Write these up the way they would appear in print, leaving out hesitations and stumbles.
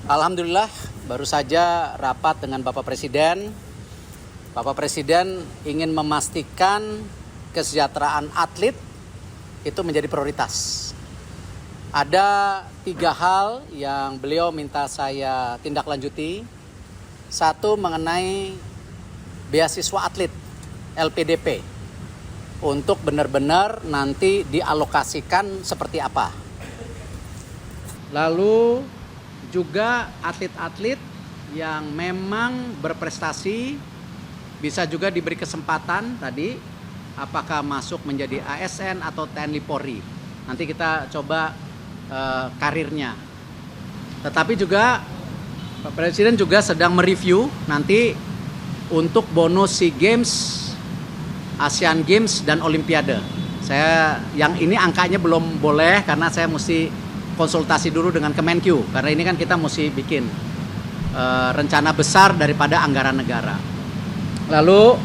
Alhamdulillah, baru saja rapat dengan Bapak Presiden. Bapak Presiden ingin memastikan kesejahteraan atlet itu menjadi prioritas. Ada 3 hal yang beliau minta saya tindak lanjuti. Satu, mengenai beasiswa atlet LPDP untuk benar-benar nanti dialokasikan seperti apa. Lalu juga atlet-atlet yang memang berprestasi bisa juga diberi kesempatan tadi apakah masuk menjadi ASN atau TNI Polri. Nanti kita coba karirnya. Tetapi juga Pak Presiden juga sedang mereview nanti untuk bonus SEA Games, Asian Games dan Olimpiade. Yang ini angkanya belum boleh karena saya mesti konsultasi dulu dengan Kemenkyu, karena ini kan kita mesti bikin rencana besar daripada anggaran negara. Lalu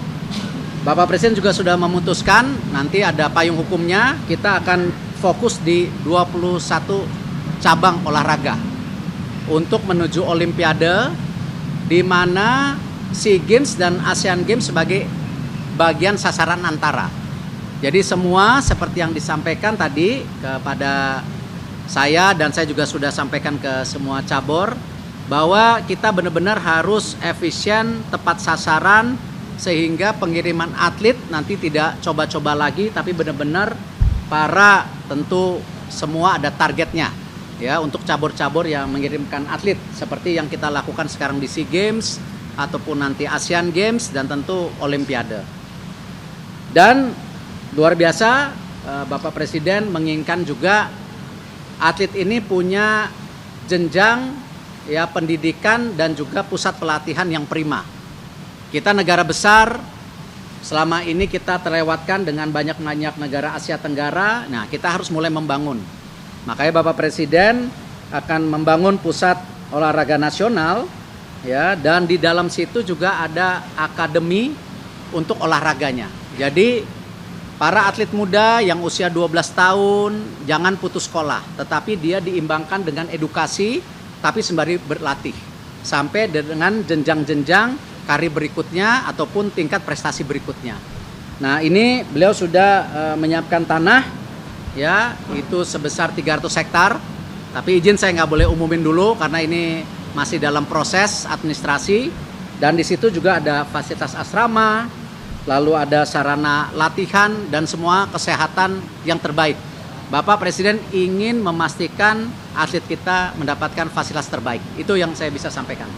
Bapak Presiden juga sudah memutuskan nanti ada payung hukumnya, kita akan fokus di 21 cabang olahraga untuk menuju Olimpiade, di mana SEA Games dan Asian Games sebagai bagian sasaran antara. Jadi semua seperti yang disampaikan tadi kepada saya, dan saya juga sudah sampaikan ke semua cabur bahwa kita benar-benar harus efisien, tepat sasaran, sehingga pengiriman atlet nanti tidak coba-coba lagi, tapi benar-benar tentu semua ada targetnya ya untuk cabur-cabur yang mengirimkan atlet seperti yang kita lakukan sekarang di SEA Games ataupun nanti Asian Games dan tentu Olimpiade. Dan luar biasa Bapak Presiden menginginkan juga atlet ini punya jenjang ya pendidikan dan juga pusat pelatihan yang prima. Kita negara besar, selama ini kita terlewatkan dengan banyak negara Asia Tenggara. Nah, kita harus mulai membangun. Makanya Bapak Presiden akan membangun pusat olahraga nasional ya, dan di dalam situ juga ada akademi untuk olahraganya. Jadi para atlet muda yang usia 12 tahun jangan putus sekolah, tetapi dia diimbangkan dengan edukasi tapi sembari berlatih sampai dengan jenjang-jenjang karir berikutnya ataupun tingkat prestasi berikutnya. Nah, ini beliau sudah menyiapkan tanah ya, itu sebesar 300 hektar. Tapi izin saya nggak boleh umumin dulu karena ini masih dalam proses administrasi, dan di situ juga ada fasilitas asrama, lalu ada sarana latihan dan semua kesehatan yang terbaik. Bapak Presiden ingin memastikan atlet kita mendapatkan fasilitas terbaik. Itu yang saya bisa sampaikan.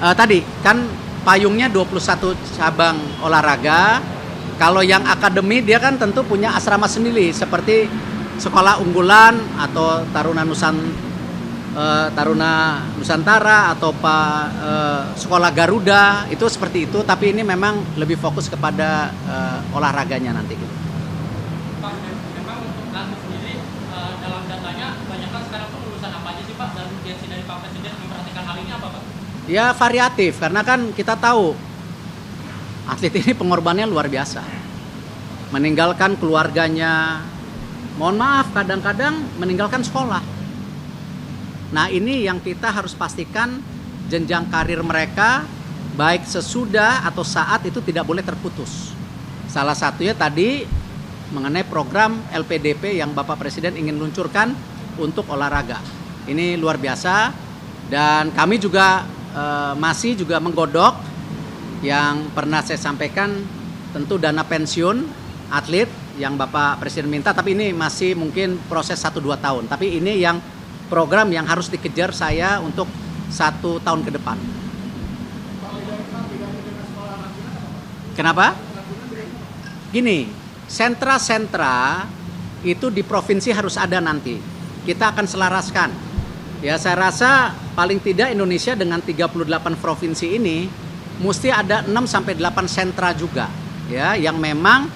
Tadi kan payungnya 21 cabang olahraga. Kalau yang akademi dia kan tentu punya asrama sendiri seperti Sekolah Unggulan atau Taruna Nusantara atau Sekolah Garuda, itu seperti itu, tapi ini memang lebih fokus kepada olahraganya nanti gitu. Pak, memang untuk atlet sendiri dalam datanya banyak kan sekarang tuh lulusan apa aja sih Pak, dan urgensi dari Pak Presiden memperhatikan hal ini apa Pak? Ya variatif, karena kan kita tahu atlet ini pengorbanannya luar biasa, meninggalkan keluarganya, mohon maaf kadang-kadang meninggalkan sekolah. Nah, ini yang kita harus pastikan jenjang karir mereka baik sesudah atau saat itu tidak boleh terputus. Salah satunya tadi mengenai program LPDP yang Bapak Presiden ingin luncurkan untuk olahraga. Ini luar biasa, dan kami juga masih juga menggodok yang pernah saya sampaikan, tentu dana pensiun atlet yang Bapak Presiden minta, tapi ini masih mungkin proses 1-2 tahun. Tapi ini yang program yang harus dikejar saya untuk 1 tahun ke depan. Kenapa? Gini, sentra-sentra itu di provinsi harus ada nanti. Kita akan selaraskan. Ya, saya rasa paling tidak Indonesia dengan 38 provinsi ini mesti ada 6-8 sentra juga. Ya, yang memang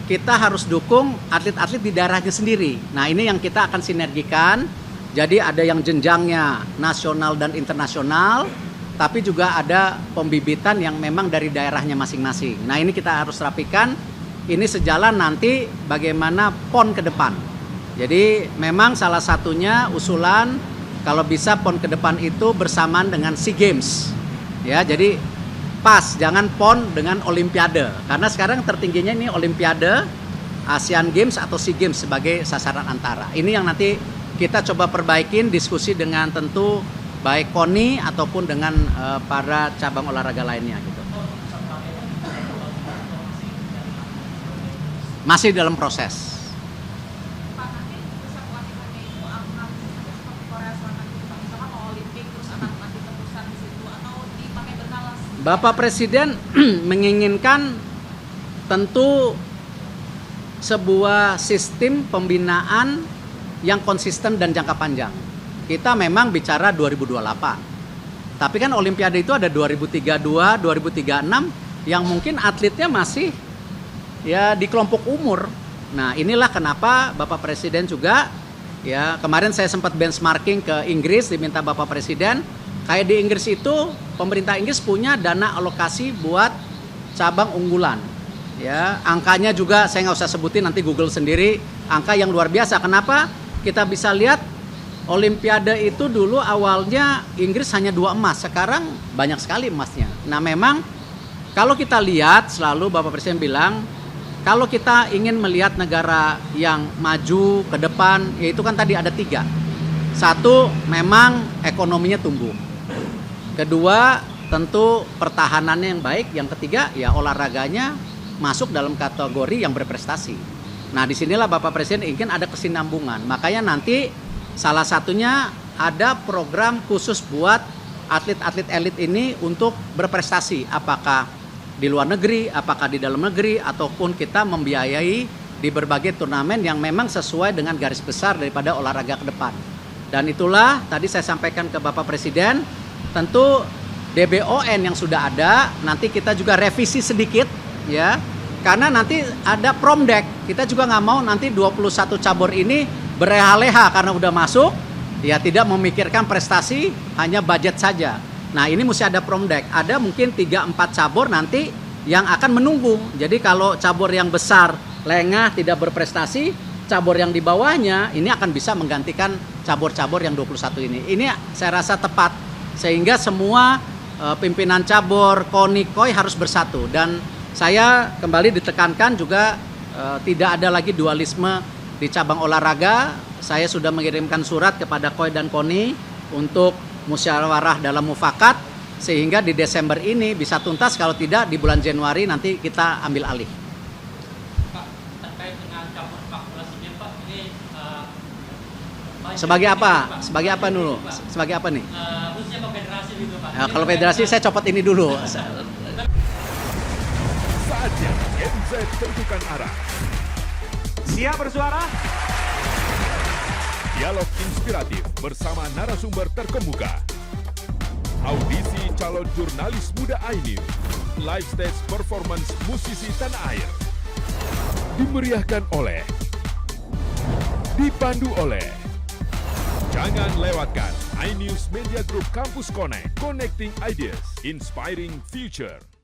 kita harus dukung atlet-atlet di daerahnya sendiri. Nah, ini yang kita akan sinergikan. Jadi ada yang jenjangnya nasional dan internasional, tapi juga ada pembibitan yang memang dari daerahnya masing-masing. Nah, ini kita harus rapikan ini sejalan nanti bagaimana PON ke depan. Jadi memang salah satunya usulan kalau bisa PON ke depan itu bersamaan dengan SEA Games. Ya, jadi pas, jangan PON dengan Olimpiade. Karena sekarang tertingginya ini Olimpiade, Asian Games atau SEA Games sebagai sasaran antara. Ini yang nanti kita coba perbaikin, diskusi dengan tentu baik KONI ataupun dengan para cabang olahraga lainnya gitu. Masih dalam proses. Pak, nanti pusat pelatihannya itu akan seperti Korea Selatan gitu, Pak. Misalkan mau Olimpik terus akan nanti terpusat di situ atau dipakai berkala? Bapak Presiden menginginkan tentu sebuah sistem pembinaan yang konsisten dan jangka panjang. Kita memang bicara 2028. Tapi kan Olimpiade itu ada 2032, 2036 yang mungkin atletnya masih ya di kelompok umur. Nah, inilah kenapa Bapak Presiden juga ya kemarin saya sempat benchmarking ke Inggris, diminta Bapak Presiden, kayak di Inggris itu pemerintah Inggris punya dana alokasi buat cabang unggulan. Ya, angkanya juga saya nggak usah sebutin, nanti Google sendiri, angka yang luar biasa. Kenapa? Kita bisa lihat Olimpiade itu dulu awalnya Inggris hanya 2 emas, sekarang banyak sekali emasnya. Nah, memang kalau kita lihat selalu Bapak Presiden bilang kalau kita ingin melihat negara yang maju ke depan, yaitu kan tadi ada 3. 1, memang ekonominya tumbuh. Kedua, tentu pertahanannya yang baik. Yang ketiga, ya olahraganya masuk dalam kategori yang berprestasi. Nah, disinilah Bapak Presiden ingin ada kesinambungan. Makanya nanti salah satunya ada program khusus buat atlet-atlet elit ini untuk berprestasi. Apakah di luar negeri, apakah di dalam negeri, ataupun kita membiayai di berbagai turnamen yang memang sesuai dengan garis besar daripada olahraga ke depan. Dan itulah tadi saya sampaikan ke Bapak Presiden, tentu DBON yang sudah ada, nanti kita juga revisi sedikit ya, karena nanti ada promdek. Kita juga nggak mau nanti 21 cabur ini berleha-leha karena udah masuk, ya tidak memikirkan prestasi, hanya budget saja. Nah, ini mesti ada promdek, ada mungkin 3-4 cabur nanti yang akan menunggu. Jadi kalau cabur yang besar lengah tidak berprestasi, cabur yang di bawahnya ini akan bisa menggantikan cabur-cabur yang 21 ini. Ini saya rasa tepat, sehingga semua pimpinan cabur, KONI, KOI harus bersatu. Dan saya kembali ditekankan juga tidak ada lagi dualisme di cabang olahraga. Saya sudah mengirimkan surat kepada KOI dan KONI untuk musyawarah dalam mufakat sehingga di Desember ini bisa tuntas, kalau tidak di bulan Januari nanti kita ambil alih. Pak, terkait dengan cabur sepak bola SEA Games, Pak, ini Sebagai apa? Pak. Sebagai apa dulu? Sebagai apa nih? Khususnya ke federasi gitu, Pak. Nah, kalau federasi saya copot ini dulu. Saatnya MZ tentukan arah. Siap bersuara? Dialog inspiratif bersama narasumber terkemuka. Audisi calon jurnalis muda iNews. Live stage performance musisi tanah air. Dimeriahkan oleh, dipandu oleh. Jangan lewatkan iNews Media Group Campus Connect. Connecting Ideas, Inspiring Future.